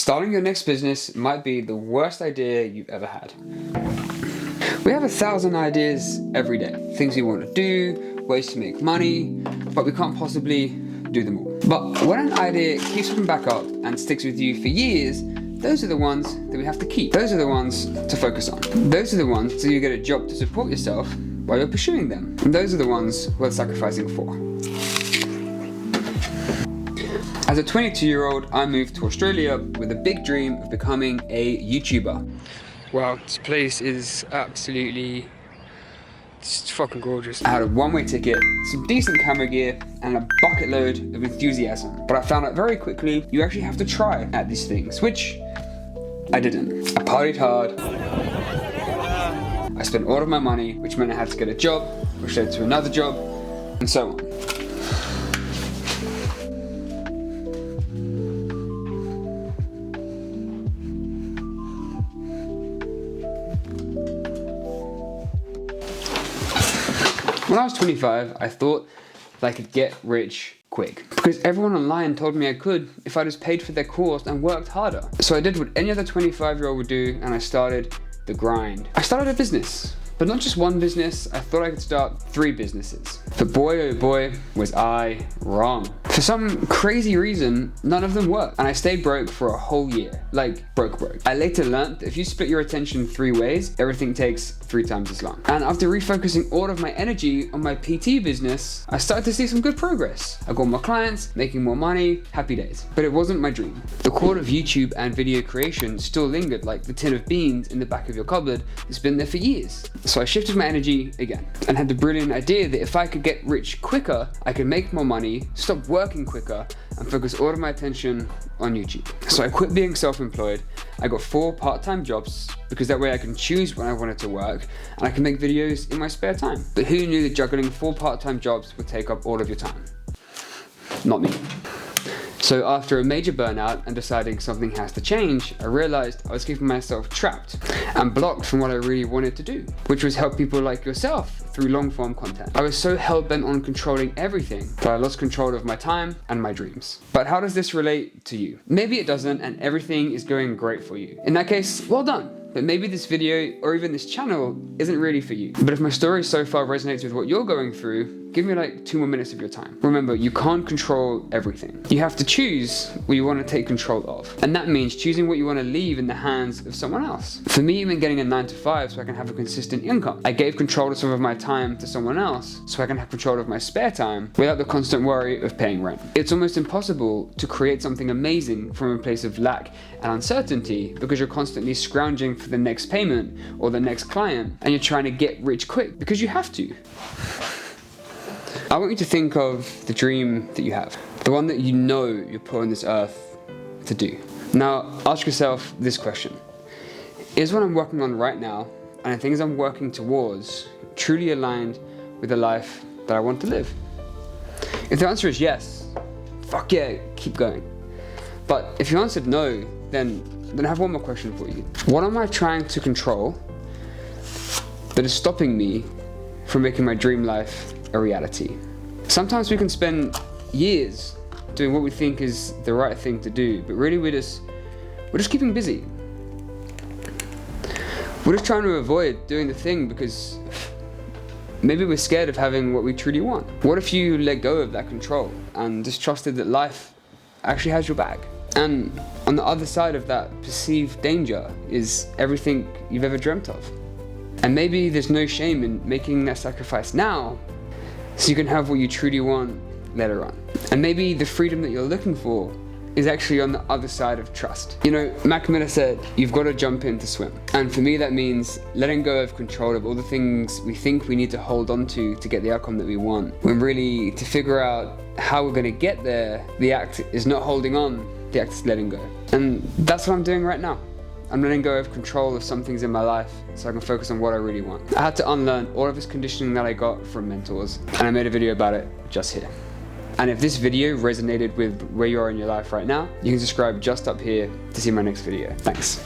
Starting your next business might be the worst idea you've ever had. We have 1,000 ideas every day. Things we want to do, ways to make money, but we can't possibly do them all. But when an idea keeps coming back up and sticks with you for years, those are the ones that we have to keep. Those are the ones to focus on. Those are the ones that you get a job to support yourself while you're pursuing them. And those are the ones worth sacrificing for. As a 22-year-old, I moved to Australia with a big dream of becoming a YouTuber. Wow, this place is absolutely just fucking gorgeous. I had a one-way ticket, some decent camera gear, and a bucket load of enthusiasm. But I found out very quickly, you actually have to try at these things, which I didn't. I partied hard. I spent all of my money, which meant I had to get a job, which led to another job, and so on. When I was 25, I thought that I could get rich quick because everyone online told me I could if I just paid for their course and worked harder. So I did what any other 25-year-old would do, and I started the grind. I started a business, but not just one business. I thought I could start 3 businesses. But boy, oh boy, was I wrong. For some crazy reason, none of them worked, and I stayed broke for a whole year. Like, broke. I later learned that if you split your attention 3 ways, everything takes 3 times as long. And after refocusing all of my energy on my PT business, I started to see some good progress. I got more clients, making more money, happy days. But it wasn't my dream. The core of YouTube and video creation still lingered like the tin of beans in the back of your cupboard that's been there for years. So I shifted my energy again and had the brilliant idea that if I could get rich quicker, I could make more money, stop working quicker, and focus all of my attention on YouTube. So I quit being self-employed. I got 4 part-time jobs because that way I can choose when I wanted to work and I can make videos in my spare time. But who knew that juggling 4 part-time jobs would take up all of your time? Not me. So after a major burnout and deciding something has to change, I realized I was keeping myself trapped and blocked from what I really wanted to do, which was help people like yourself through long-form content. I was so hell-bent on controlling everything that I lost control of my time and my dreams. But how does this relate to you? Maybe it doesn't and everything is going great for you. In that case, well done. But maybe this video or even this channel isn't really for you. But if my story so far resonates with what you're going through, give me like 2 more minutes of your time. Remember, you can't control everything. You have to choose what you want to take control of. And that means choosing what you want to leave in the hands of someone else. For me, it meant getting a 9 to 5 so I can have a consistent income. I gave control of some of my time to someone else so I can have control of my spare time without the constant worry of paying rent. It's almost impossible to create something amazing from a place of lack and uncertainty because you're constantly scrounging for the next payment or the next client, and you're trying to get rich quick because you have to. I want you to think of the dream that you have, the one that you know you're put on this earth to do. Now, ask yourself this question. Is what I'm working on right now and the things I'm working towards truly aligned with the life that I want to live? If the answer is yes, fuck yeah, keep going. But if you answered no, then I have one more question for you. What am I trying to control that is stopping me from making my dream life a reality? Sometimes we can spend years doing what we think is the right thing to do, but really we're just keeping busy. We're just trying to avoid doing the thing because maybe we're scared of having what we truly want. What if you let go of that control and just trusted that life actually has your back? And on the other side of that perceived danger is everything you've ever dreamt of. And maybe there's no shame in making that sacrifice now so you can have what you truly want later on. And maybe the freedom that you're looking for is actually on the other side of trust. You know, Mac Miller said, you've got to jump in to swim. And for me, that means letting go of control of all the things we think we need to hold on to get the outcome that we want. When really, to figure out how we're going to get there, the act is not holding on, the act is letting go. And that's what I'm doing right now. I'm letting go of control of some things in my life so I can focus on what I really want. I had to unlearn all of this conditioning that I got from mentors, and I made a video about it just here. And if this video resonated with where you are in your life right now, you can subscribe just up here to see my next video. Thanks.